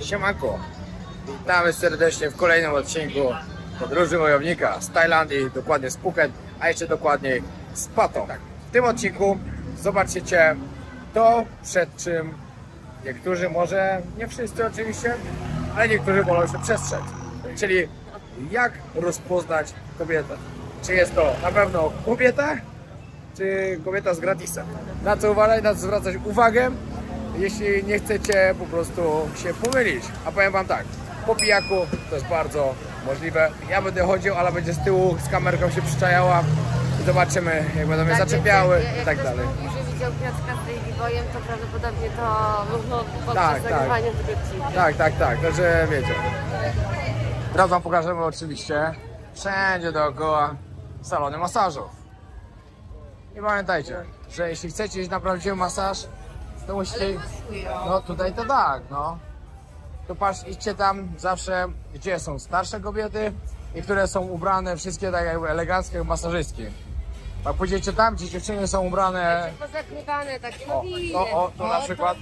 Siemanko, witamy serdecznie w kolejnym odcinku podróży wojownika z Tajlandii, dokładnie z Phuket, a jeszcze dokładniej z Patong. W tym odcinku zobaczycie to, przed czym niektórzy, może nie wszyscy oczywiście, ale niektórzy wolą się przestrzec, czyli jak rozpoznać kobietę. Czy jest to na pewno kobieta, czy kobieta z gratisem. Na co uważać, na co zwracać uwagę, jeśli nie chcecie po prostu się pomylić. A powiem wam tak, po pijaku to jest bardzo możliwe. Ja będę chodził, ale będzie z tyłu z kamerką się przyczajała i zobaczymy, jak będą mnie zaczepiały i tak dalej. Jak ktoś mówi, że widział Piotrka z Babyboyem, to prawdopodobnie to można podczas nagrywania tego odcinka. Tak, także wiecie. Teraz wam pokażemy oczywiście wszędzie dookoła salony masażów. I pamiętajcie, że jeśli chcecie iść na prawdziwy masaż, to musicie... No tutaj to tak, no. To patrz, idźcie tam zawsze, gdzie są starsze kobiety i które są ubrane wszystkie tak jakby eleganckie masażystki. Jak pójdziecie tam, gdzie dziewczyny są ubrane... Pozakrywane takie, to na przykład...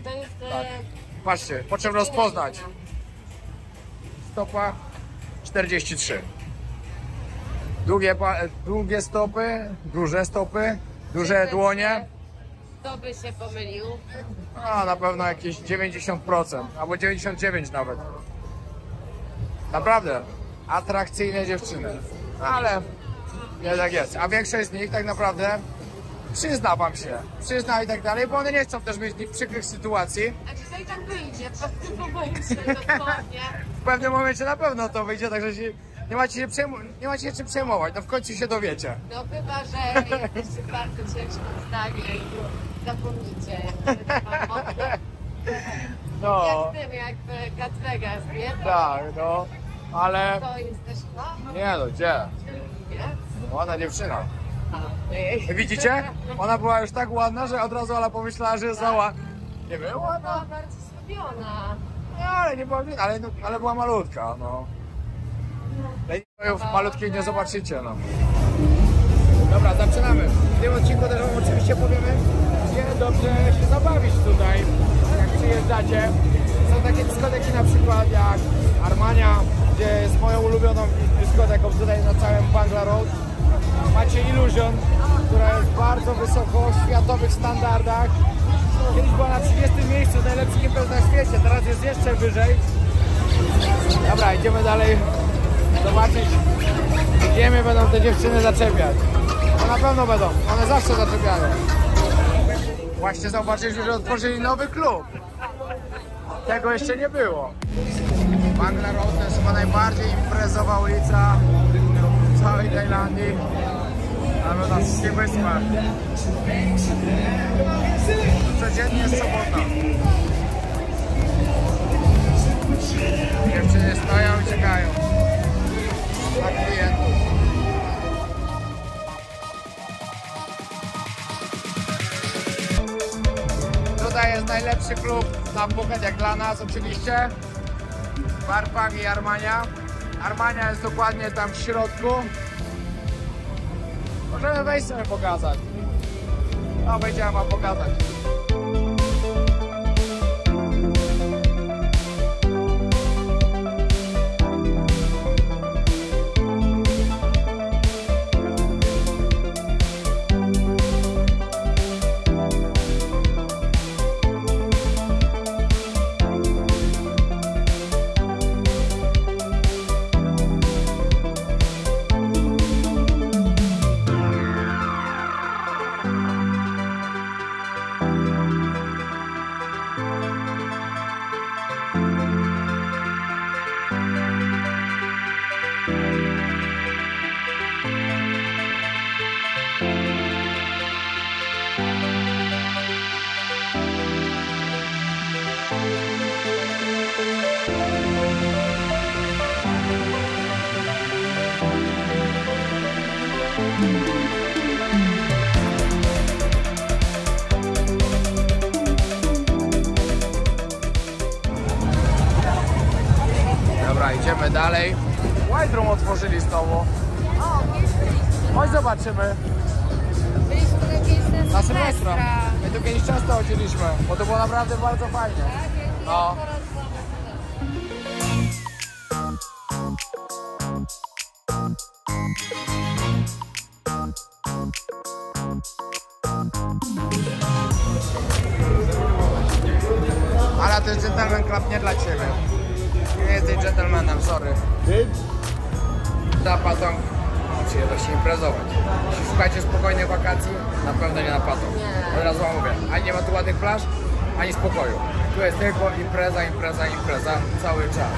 To jest... Tak. Patrzcie, po czym rozpoznać? Stopa 43. Długie stopy, duże stopy, duże dłonie. Kto by się pomylił? A na pewno jakieś 90%, albo 99% nawet. Naprawdę atrakcyjne dziewczyny, ale nie tak jest. A większość z nich tak naprawdę przyzna wam się, przyzna i tak dalej, bo one nie chcą też mieć przykrych sytuacji. A dzisiaj tak wyjdzie, po prostu wyjdzie, dosłownie. W pewnym momencie na pewno to wyjdzie, także nie macie się czym przejmować, no w końcu się dowiecie. No chyba, że jesteście w bardzo ciężkim stanie i zapomnicie, No. Jak tym, jak w Las Vegas, nie? Tak, no, ale... To jest też Nie no, gdzie? Ładna dziewczyna. Widzicie? Ona była już tak ładna, że od razu Ola pomyślała, że jest za ładna. Nie była była ładna? bardzo skupiona. No, ale nie była, ale była malutka, no. Malutkich nie zobaczycie, no. Dobra, zaczynamy. W tym odcinku też wam oczywiście powiemy, gdzie dobrze się zabawić tutaj, jak przyjeżdżacie. Są takie dyskoteki na przykład jak Armania, gdzie jest moją ulubioną dyskoteką tutaj na całym Bangla Road. Macie Illusion, która jest bardzo wysoko, w światowych standardach. Kiedyś była na 30. miejscu najlepszych imprez na świecie, teraz jest jeszcze wyżej. Dobra, idziemy dalej zobaczyć, gdzie mnie będą te dziewczyny zaczepiać. No na pewno będą, one zawsze zaczepiają. Właśnie zobaczyliśmy, że otworzyli nowy klub. Tego jeszcze nie było. Bangla Road to jest chyba najbardziej imprezowa ulica w całej Tajlandii, nawet na wszystkich wyspach. Codziennie jest sobota. Dziewczyny stoją i czekają na klientów. Tutaj jest najlepszy klub na Phuket, jak dla nas oczywiście. Barpang i Armania. Armania jest dokładnie tam w środku. Możemy wejść sobie pokazać. No, będziemy wam pokazać. Dobra, idziemy dalej. White Room otworzyli znowu. Chodź zobaczymy. Byliśmy kiedyś Na Sylwestra. My tu kiedyś często chodziliśmy, bo to było naprawdę bardzo fajnie. No. to jest Gentleman Club nie dla ciebie. Nie jesteś gentlemanem, sorry. Ta patong musi dość imprezować. Jeśli szukacie spokojnej wakacji, na pewno nie na patong. Od razu wam mówię, ani nie ma tu ładnych plaż, ani spokoju. Tu jest tylko impreza cały czas.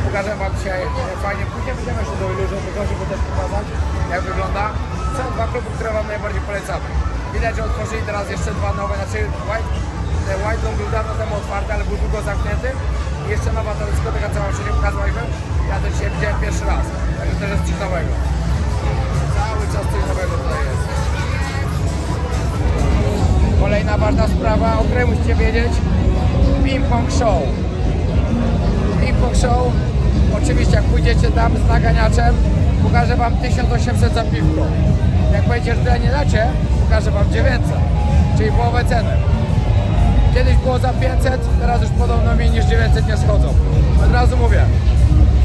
Pokażę wam dzisiaj fajnie, później będziemy jeszcze do Illusion, żeby też pokazać, jak wygląda. Są dwa kluby, które wam najbardziej polecamy. Widać, że otworzyli teraz jeszcze dwa nowe, znaczy White Room był dawno temu otwarty, ale był długo zamknięty. I jeszcze nowa ta dyskoteka, co wam jeszcze nie pokazaliśmy. Ja to dzisiaj widziałem pierwszy raz, także też jest coś nowego. Cały czas coś nowego tutaj jest. Kolejna ważna sprawa, o której musicie wiedzieć. Ping Pong Show. Ping Pong Show. Oczywiście jak pójdziecie tam z naganiaczem, pokażę wam 1800 za piwko. Jak powiecie, że tyle nie dacie, pokażę wam 900, czyli połowę ceny. Kiedyś było za 500, teraz już podobno mniej niż 900 nie schodzą. Od razu mówię,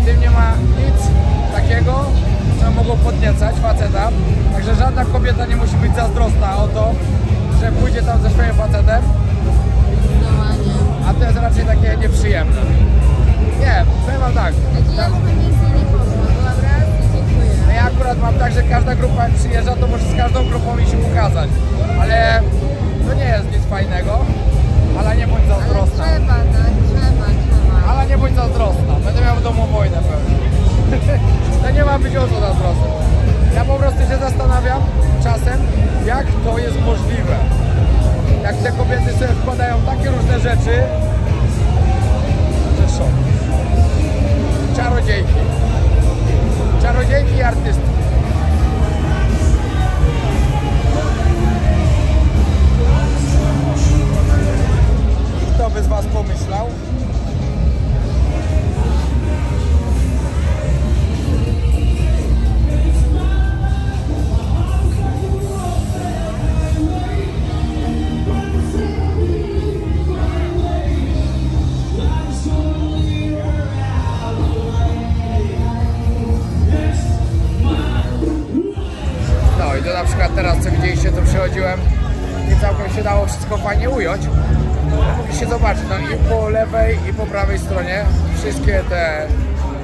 w tym nie ma nic takiego, co mogło podniecać faceta. Także żadna kobieta nie musi być zazdrosna o to, że pójdzie tam ze swoim facetem. A to jest raczej takie nieprzyjemne. Nie, powiem wam tak. No ja akurat mam tak, że każda grupa jak przyjeżdża, to może z każdą grupą mi się pokazać. Ale to nie jest nic fajnego. Ale nie bądź zazdrosna. Trzeba. Ale nie bądź zazdrosna. Będę miał w domu wojnę pewnie. To nie ma być o co zazdrosny. Ja po prostu się zastanawiam czasem, jak to jest możliwe. Jak te kobiety sobie wkładają takie różne rzeczy, że szok. Czarodziejki. Czarodziejki i artystki. Kto by z was pomyślał? No i to na przykład teraz, co widzieliście, to przychodziłem i całkiem się dało wszystko fajnie ująć. Mogliście zobaczyć, no i po lewej i po prawej stronie wszystkie te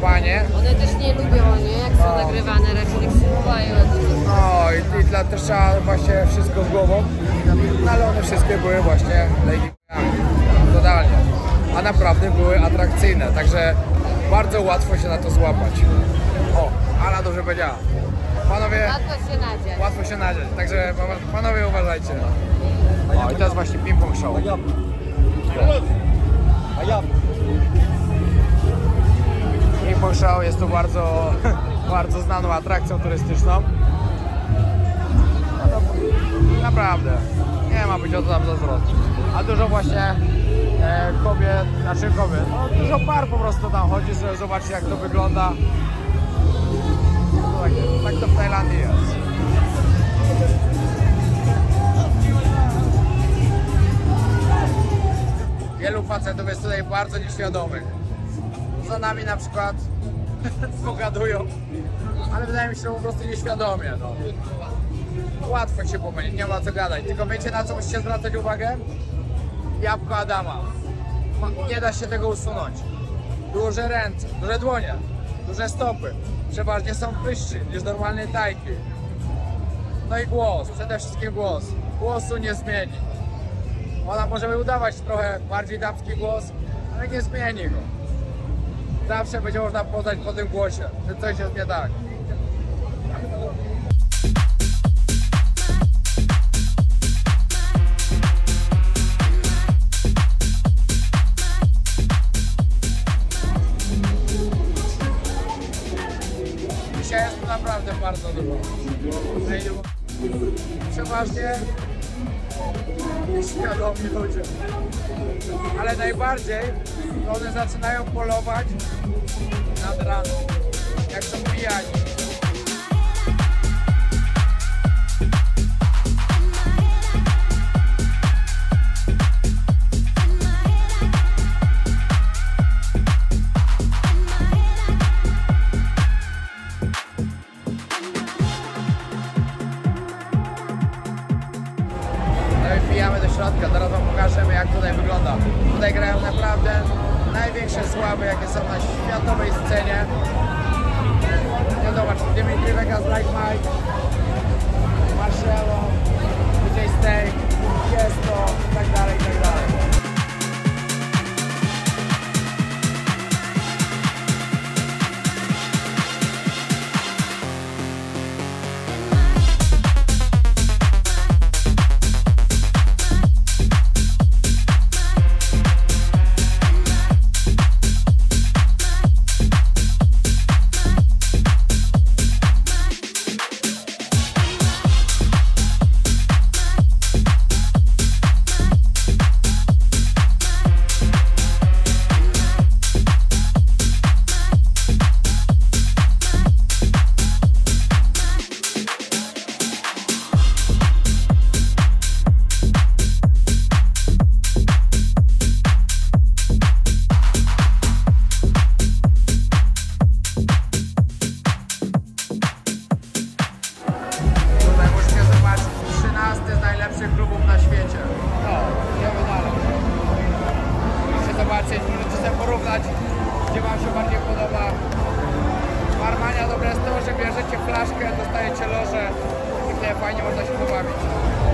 panie. One też nie lubią, nie? Jak są nagrywane, raczej tak się chowają. No i dla też trzeba właśnie wszystko z głową, no, ale one wszystkie były właśnie lady'ami, totalnie. A naprawdę były atrakcyjne, także bardzo łatwo się na to złapać. O, Ala dobrze powiedziała. Panowie, łatwo się nadziać, także panowie uważajcie. O, i to jest właśnie Ping Pong Show. Ping Pong Show jest tu bardzo znaną atrakcją turystyczną. No to naprawdę, nie ma być o to tam zazdrosny. A dużo właśnie kobiet, no dużo par po prostu tam chodzi, sobie zobaczyć jak to wygląda. Tak to w Tajlandii jest. Wielu facetów jest tutaj bardzo nieświadomych. Za nami na przykład pogadują, ale wydaje mi się, że po prostu nieświadomie. No. Łatwo się pomylić, nie ma co gadać. Tylko wiecie, na co musicie zwracać uwagę? Jabłko Adama. Nie da się tego usunąć. Duże ręce, duże dłonie, duże stopy. Przeważnie są wyższy niż normalne tajki. No i głos, przede wszystkim głos. Głosu nie zmieni. Ona może udawać trochę bardziej damski głos, ale nie zmieni go. Zawsze będzie można poznać po tym głosie, że coś jest nie tak. Dzisiaj jest tu naprawdę bardzo dużo. Przeważnie świadomi ludzie. Ale najbardziej to one zaczynają polować nad raną, jak są pijani. Wbijamy do środka, teraz wam pokażemy jak tutaj wygląda. Tutaj grają grają naprawdę największe sławy, jakie są na światowej scenie. No zobacz, Dimitri Vegas, Like Mike, Marcello, DJ Steak, Tiesto, i tak dalej, i tak dalej. Możecie sobie porównać, gdzie wam się bardziej podoba. Armania dobre jest to, że bierzecie flaszkę, dostajecie loże i wtedy fajnie można się pobawić.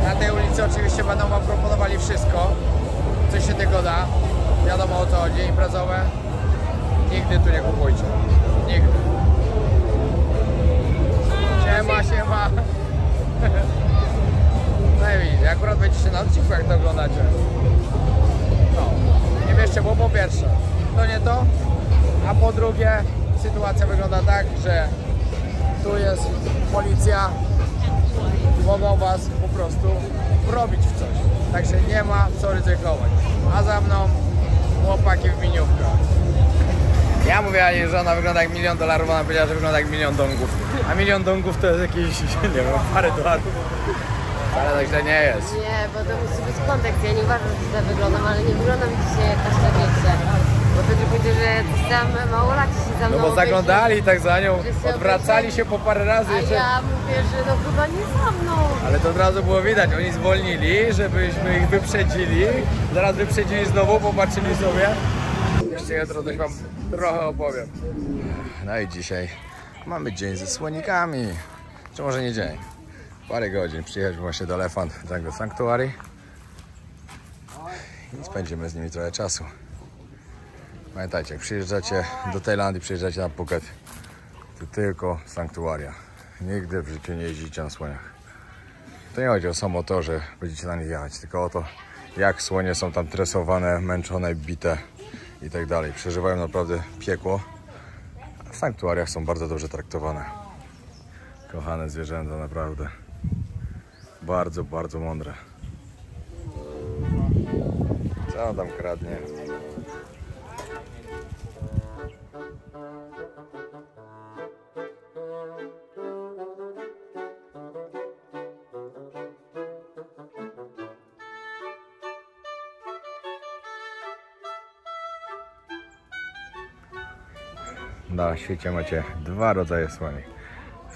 Na tej ulicy oczywiście będą wam proponowali wszystko, co się tego da. Wiadomo o co chodzi, imprezowe. Nigdy tu nie kupujcie. Nigdy. Siema. No i widzicie, akurat będziecie na odcinku, jak to oglądacie. No, nie bierzcie, bo po pierwsze, to nie to, a po drugie sytuacja wygląda tak, że tu jest policja, mogą was po prostu wrobić w coś. Także nie ma co ryzykować. A za mną chłopaki w miniówkach. Ja mówię, że ona wygląda jak $1 000 000, ona powiedziała, że wygląda jak 1 000 000 dongów. A 1 000 000 dongów to jest jakieś, nie wiem, parę dolarów. Ale tak źle nie jest. Nie, bo to musi być kontekst. Ja nie uważam, że źle wyglądam, ale nie wyglądam dzisiaj jakoś tak wiecie. Bo to powiedział, że tam małolaci się za mną. No bo zaglądali tak za nią, odwracali się po parę razy. A ja mówię, że no chyba nie za mną. Ale to od razu było widać, oni zwolnili, żebyśmy ich wyprzedzili. Zaraz wyprzedzili znowu, popatrzyli sobie. Jeszcze jutro coś wam trochę opowiem. No i dzisiaj mamy dzień ze słonikami. Czy może nie dzień? Parę godzin. Przyjechaliśmy właśnie do Elephant Jungle Sanctuary i spędzimy z nimi trochę czasu. Pamiętajcie, jak przyjeżdżacie do Tajlandii, przyjeżdżacie na Phuket, to tylko sanktuaria. Nigdy w życiu nie jeździcie na słoniach. To nie chodzi o samo to, że będziecie na nich jechać, tylko o to, jak słonie są tam tresowane, męczone, bite i tak dalej. Przeżywają naprawdę piekło. W sanktuariach są bardzo dobrze traktowane. Kochane zwierzęta, naprawdę. Bardzo, bardzo mądre. Co on tam kradnie? Na świecie macie dwa rodzaje słoni.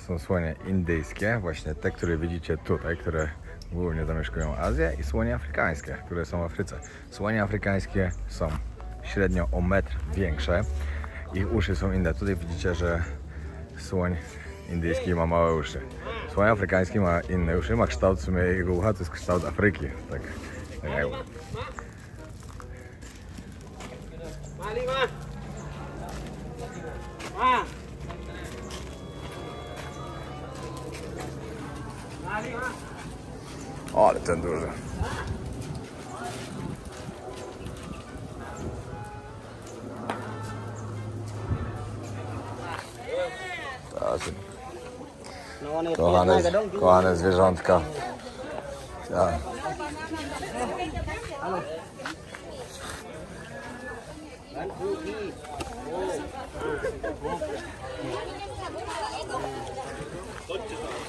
Są słonie indyjskie, właśnie te, które widzicie tutaj, które głównie zamieszkują Azję, i słonie afrykańskie, które są w Afryce. Słonie afrykańskie są średnio o metr większe, ich uszy są inne. Tutaj widzicie, że słoń indyjski ma małe uszy. Słoń afrykański ma inne uszy, ma kształt, w sumie jego ucha to jest kształt Afryki. Tak jakby. O, ale ten duży. Kochane zwierzątka. Tak.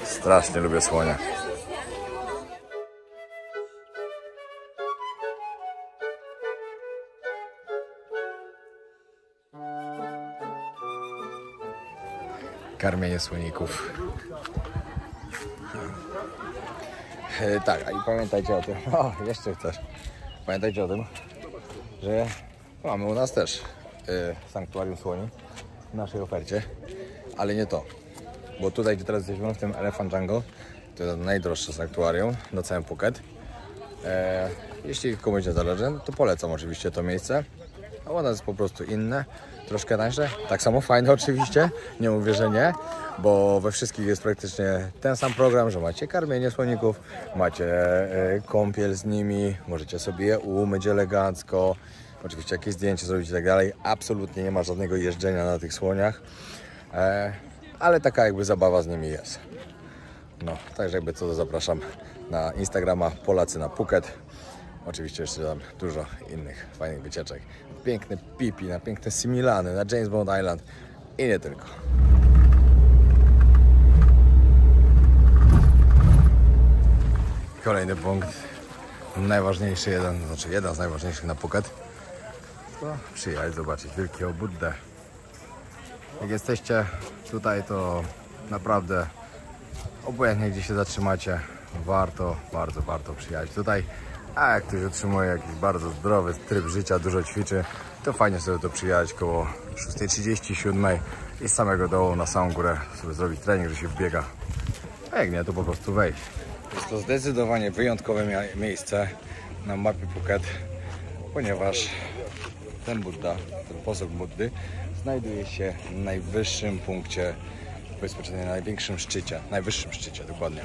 Strasznie lubię słonie. Karmienie słoników. Tak, i pamiętajcie o tym. O, jeszcze chcesz. Pamiętajcie o tym, że Mamy u nas też sanktuarium słoni w naszej ofercie, ale nie to, bo tutaj, gdzie teraz jesteśmy w tym Elephant Jungle, to jest najdroższe sanktuarium na całym Phuket. Jeśli komuś nie zależy, to polecam oczywiście to miejsce. A u nas jest po prostu inne, troszkę tańsze, tak samo fajne oczywiście, nie mówię, że nie, bo we wszystkich jest praktycznie ten sam program, że macie karmienie słoników, macie kąpiel z nimi, możecie sobie je umyć elegancko, oczywiście jakieś zdjęcie zrobić i tak dalej. Absolutnie nie ma żadnego jeżdżenia na tych słoniach, ale taka jakby zabawa z nimi jest. No, także jakby co, to zapraszam na Instagrama Polacy na Phuket. Oczywiście jeszcze tam dużo innych fajnych wycieczek. Piękne Pipi, na piękne Similany, na James Bond Island i nie tylko. Kolejny punkt, najważniejszy, jeden z najważniejszych na Phuket, to przyjechać zobaczyć wielkiego Buddę. Jak jesteście tutaj, to naprawdę obojętnie gdzie się zatrzymacie, warto, bardzo warto przyjechać tutaj. A jak ktoś utrzymuje jakiś bardzo zdrowy tryb życia, dużo ćwiczy, to fajnie sobie to przyjechać koło 6:30, 7:00 i z samego dołu na samą górę sobie zrobić trening, że się wbiega. A jak nie, to po prostu wejść. Jest to zdecydowanie wyjątkowe miejsce na mapie Phuket, ponieważ ten Budda, ten posąg Buddy znajduje się w najwyższym punkcie, powiedzmy, na najwyższym szczycie dokładnie.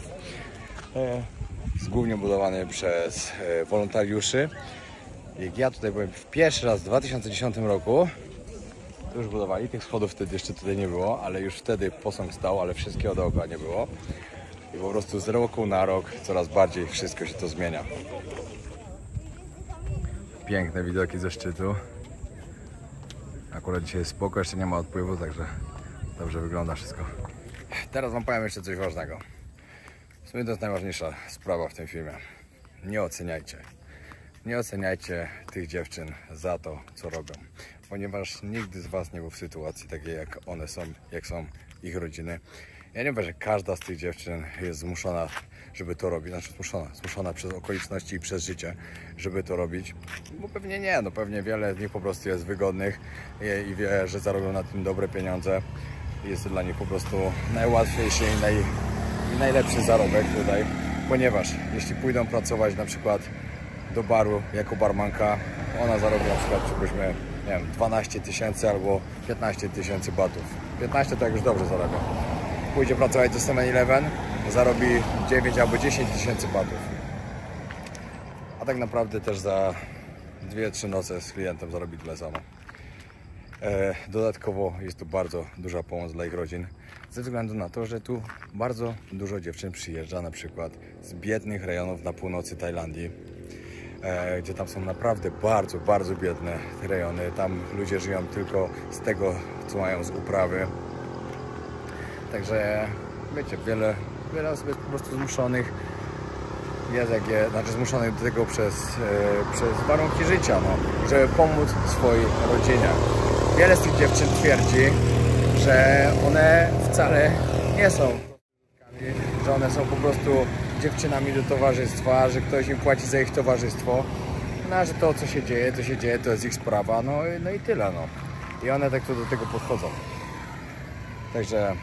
Jest głównie budowany przez wolontariuszy. Jak ja tutaj byłem pierwszy raz w 2010 roku, to już budowali, tych schodów wtedy jeszcze tutaj nie było, ale już wtedy posąg stał, ale wszystkiego dookoła nie było. I po prostu z roku na rok coraz bardziej wszystko się to zmienia. Piękne widoki ze szczytu. Akurat dzisiaj jest spoko, jeszcze nie ma odpływu, także dobrze wygląda wszystko. Teraz wam powiem jeszcze coś ważnego. W sumie to jest najważniejsza sprawa w tym filmie. Nie oceniajcie. Nie oceniajcie tych dziewczyn za to, co robią. Ponieważ nigdy z was nie był w sytuacji takiej, jak one są, jak są ich rodziny. Ja nie wiem, że każda z tych dziewczyn jest zmuszona, żeby to robić. Znaczy zmuszona przez okoliczności i przez życie, żeby to robić. Bo pewnie nie, no pewnie wiele z nich po prostu jest wygodnych i wie, że zarobią na tym dobre pieniądze. Jest to dla nich po prostu najłatwiejszy i najlepszy zarobek tutaj. Ponieważ jeśli pójdą pracować na przykład do baru jako barmanka, ona zarobi na przykład, przypuśćmy, nie wiem, 12 000 albo 15 000 batów. 15 to jak już dobrze zarabia. Pójdzie pracować do 7-Eleven, zarobi 9 albo 10 000 batów. A tak naprawdę też za 2-3 noce z klientem zarobi tyle samo. Dodatkowo jest to bardzo duża pomoc dla ich rodzin, ze względu na to, że tu bardzo dużo dziewczyn przyjeżdża na przykład z biednych rejonów na północy Tajlandii, gdzie tam są naprawdę bardzo, bardzo biedne rejony. Tam ludzie żyją tylko z tego, co mają z uprawy. Także wiecie, wiele osób jest po prostu zmuszonych, zmuszonych do tego przez warunki życia, no, żeby pomóc swojej rodzinie. Wiele z tych dziewczyn twierdzi, że one wcale nie są, że one są po prostu dziewczynami do towarzystwa, że ktoś im płaci za ich towarzystwo, no a że to co się dzieje, to jest ich sprawa, no i tyle, no. I one tak tu do tego podchodzą. Także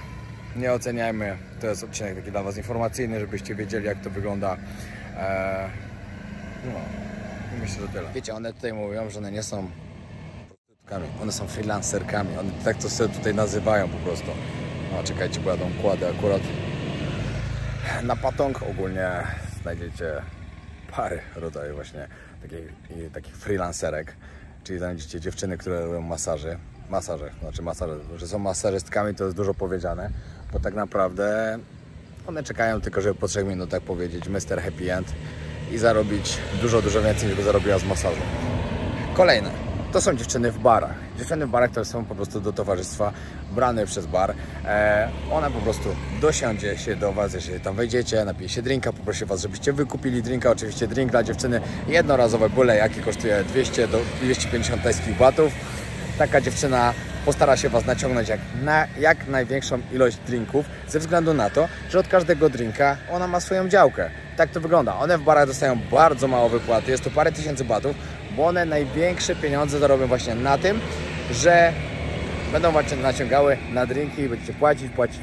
nie oceniajmy, to jest odcinek taki dla was informacyjny, żebyście wiedzieli, jak to wygląda. No, myślę, że tyle. Wiecie, one tutaj mówią, że one nie są prostytutkami, one są freelancerkami, one tak to sobie tutaj nazywają po prostu. No czekajcie, bo ja tam kładę akurat na Patong. Ogólnie znajdziecie pary rodzajów właśnie takich freelancerek, czyli znajdziecie dziewczyny, które robią masaże, że są masażystkami, to jest dużo powiedziane, bo tak naprawdę one czekają tylko, żeby po 3 minutach powiedzieć Mr. Happy End i zarobić dużo więcej, niż by zarobiła z masażu. Kolejne, to są dziewczyny w barach. Dziewczyny w barach to są po prostu do towarzystwa brane przez bar. Ona po prostu dosiądzie się do was, jeżeli tam wejdziecie, napije się drinka, poprosi was, żebyście wykupili drinka. Oczywiście drink dla dziewczyny jednorazowe, byle jaki, kosztuje 200 do 250 tajskich batów. Taka dziewczyna postara się was naciągnąć jak największą ilość drinków, ze względu na to, że od każdego drinka ona ma swoją działkę. Tak to wygląda. One w barach dostają bardzo mało wypłaty, jest to parę tysięcy batów. bo one największe pieniądze zarobią właśnie na tym, że będą właśnie naciągały na drinki i będziecie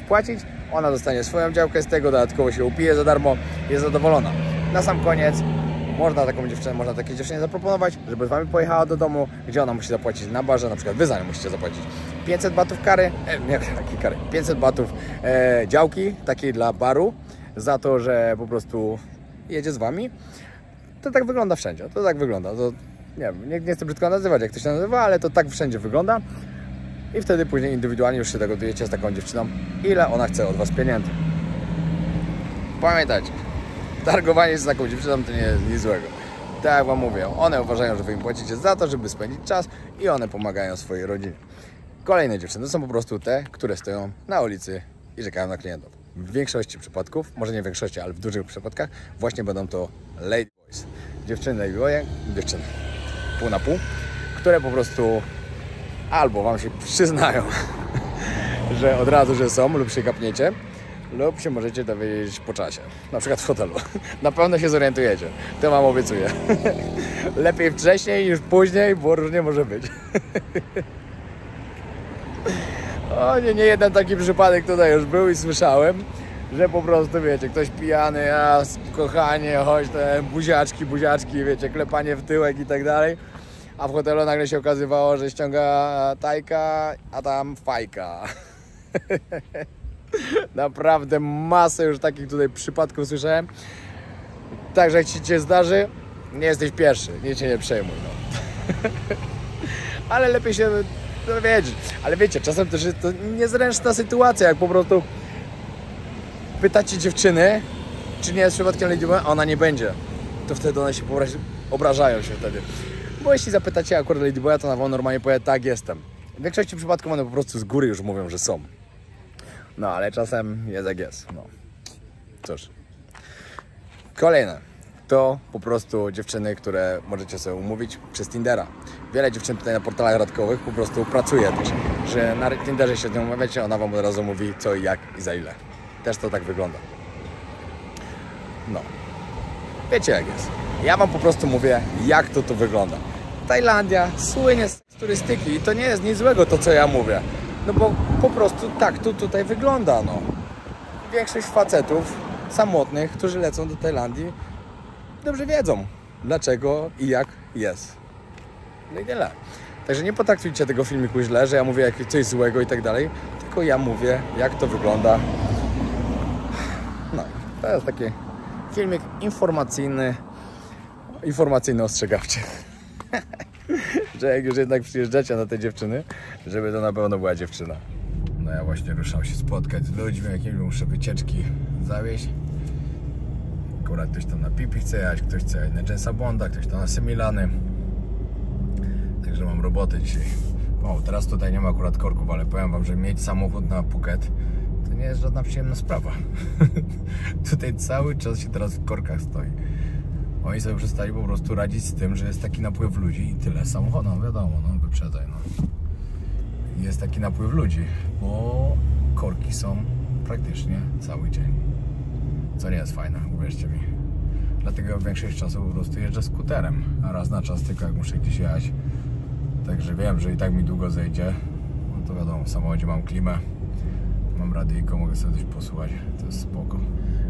płacić. Ona dostanie swoją działkę z tego, dodatkowo się upije za darmo, jest zadowolona. Na sam koniec można takiej dziewczynie zaproponować, żeby z wami pojechała do domu, gdzie ona musi zapłacić na barze, na przykład wy za nią musicie zapłacić 500 batów kary, 500 batów działki, takiej dla baru, za to, że po prostu jedzie z wami. To tak wygląda wszędzie, to tak wygląda. To, nie wiem, nie chcę brzydko nazywać, jak to się nazywa, ale to tak wszędzie wygląda. I wtedy później indywidualnie już się dogadujecie z taką dziewczyną, ile ona chce od was pieniędzy. Pamiętajcie, targowanie się z taką dziewczyną to nie jest nic złego. Tak jak wam mówię, one uważają, że wy im płacicie za to, żeby spędzić czas i one pomagają swojej rodzinie. Kolejne dziewczyny to są po prostu te, które stoją na ulicy i czekają na klientów. W większości przypadków, może nie w większości, ale w dużych przypadkach właśnie będą to lady boys. Dziewczyny dziewczyny pół na pół, które po prostu albo wam się przyznają, że od razu, że są, lub się kapniecie, lub się możecie dowiedzieć po czasie. Na przykład w hotelu. Na pewno się zorientujecie. To wam obiecuję. Lepiej wcześniej niż później, bo różnie może być. O nie jeden taki przypadek tutaj już był i słyszałem, że po prostu, wiecie, ktoś pijany, a kochanie, chodź, te buziaczki, wiecie, klepanie w tyłek i tak dalej. A w hotelu nagle się okazywało, że ściąga tajka, a tam fajka. Naprawdę masę już takich tutaj przypadków słyszałem. Także jak ci się zdarzy, nie jesteś pierwszy, nic się nie przejmuj. No. Ale lepiej się dowiedzieć. Ale wiecie, czasem też jest to niezręczna sytuacja, jak po prostu pytacie dziewczyny, czy nie jest przypadkiem ladyboy, a ona nie będzie. To wtedy one się obrażają się wtedy. Bo jeśli zapytacie akurat ladyboya, to na wam normalnie powie, tak, jestem. W większości przypadków one po prostu z góry już mówią, że są. No, ale czasem jest jak jest. No. Cóż. Kolejne. To po prostu dziewczyny, które możecie sobie umówić przez Tindera. Wiele dziewczyn tutaj na portalach randkowych po prostu pracuje też. Że na Tinderze się z nią umawiacie, ona wam od razu mówi co i jak i za ile. Też to tak wygląda. No. Wiecie jak jest. Ja wam po prostu mówię, jak to wygląda. Tajlandia słynie z turystyki i to nie jest nic złego to, co ja mówię. No bo po prostu tak to tutaj wygląda, no. Większość facetów samotnych, którzy lecą do Tajlandii, dobrze wiedzą, dlaczego i jak jest. No i tyle. Także nie potraktujcie tego filmiku źle, że ja mówię jak coś złego i tak dalej, tylko ja mówię, jak to wygląda. No, to jest taki filmik informacyjno-ostrzegawczy. Że jak już jednak przyjeżdżacie na te dziewczyny, żeby to na pewno była dziewczyna. No ja właśnie ruszam się spotkać z ludźmi, jakimi muszę wycieczki zawieźć. Akurat ktoś tam na Pipi chce jechać, ktoś chce jechać na Jamesa Bonda, ktoś tam na Semilany. Także mam robotę dzisiaj. O, teraz tutaj nie ma akurat korków, ale powiem wam, że mieć samochód na Phuket to nie jest żadna przyjemna sprawa. Tutaj cały czas się teraz w korkach stoi. Oni sobie przestali po prostu radzić z tym, że jest taki napływ ludzi i tyle. Samochód, no wiadomo, no wyprzedzaj, no. Jest taki napływ ludzi, bo korki są praktycznie cały dzień. Co nie jest fajne, uwierzcie mi. Dlatego większość czasu po prostu jeżdżę skuterem, a raz na czas tylko jak muszę gdzieś jechać. Także wiem, że i tak mi długo zejdzie. No to wiadomo, w samochodzie mam klimę, mam radyjko, mogę sobie coś posłuchać, to jest spoko.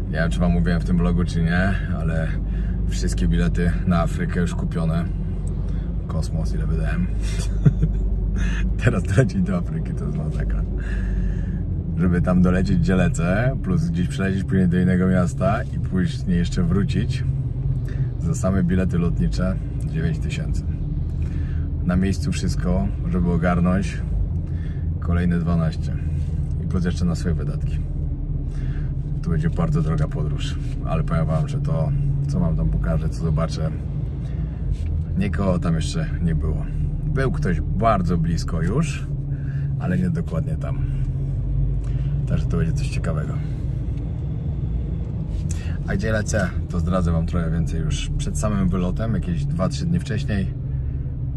Nie wiem, czy wam mówiłem w tym vlogu, czy nie, ale wszystkie bilety na Afrykę już kupione. Kosmos, ile wydałem. Teraz lecieć do Afryki to jest masakra. Żeby tam dolecieć, gdzie lecę, plus gdzieś przylecieć później do innego miasta i później jeszcze wrócić, za same bilety lotnicze 9000. Na miejscu wszystko, żeby ogarnąć, kolejne 12. I plus jeszcze na swoje wydatki. To będzie bardzo droga podróż, ale powiem wam, że to, co wam tam pokażę, co zobaczę, nikogo tam jeszcze nie było. Był ktoś bardzo blisko już, ale nie dokładnie tam. Także to będzie coś ciekawego. A gdzie lecę, to zdradzę wam trochę więcej już przed samym wylotem, jakieś 2-3 dni wcześniej.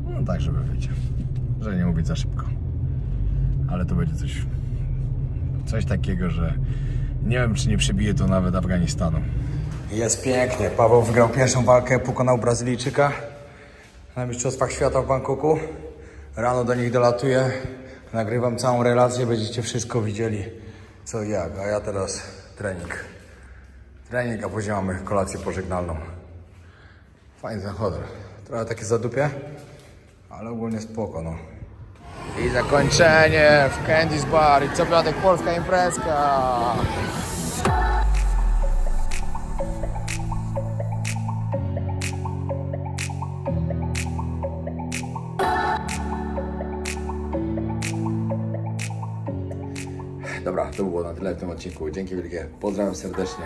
No tak, żeby wiecie, że nie mówić za szybko. Ale to będzie coś takiego, że nie wiem, czy nie przebije to nawet Afganistanu. Jest pięknie. Paweł wygrał pierwszą walkę, pokonał Brazylijczyka. Na Mistrzostwach Świata w Bangkoku. Rano do nich dolatuję. Nagrywam całą relację, będziecie wszystko widzieli co i jak. A ja teraz trening, a później mamy kolację pożegnalną. Fajny ten hotel. Trochę takie zadupie, ale ogólnie spoko, no. I zakończenie w Candy's Bar. I co piątek polska imprezka. Dobra, to było na tyle w tym odcinku. Dzięki wielkie, pozdrawiam serdecznie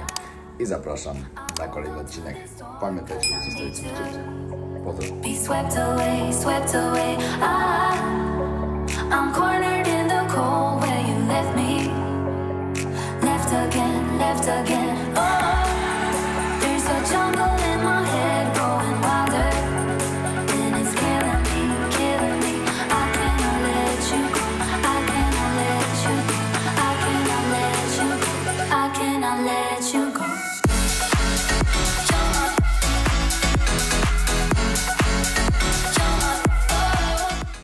i zapraszam na kolejny odcinek. Pamiętajcie, zostawić subskrypcję. Pozdrawiam. Be swept away. I'm cornered in the cold where you left me. Left again. Oh, there's a jungle in my head growing wilder, and it's killing me. I cannot let you go. I cannot let you go. I cannot let you go.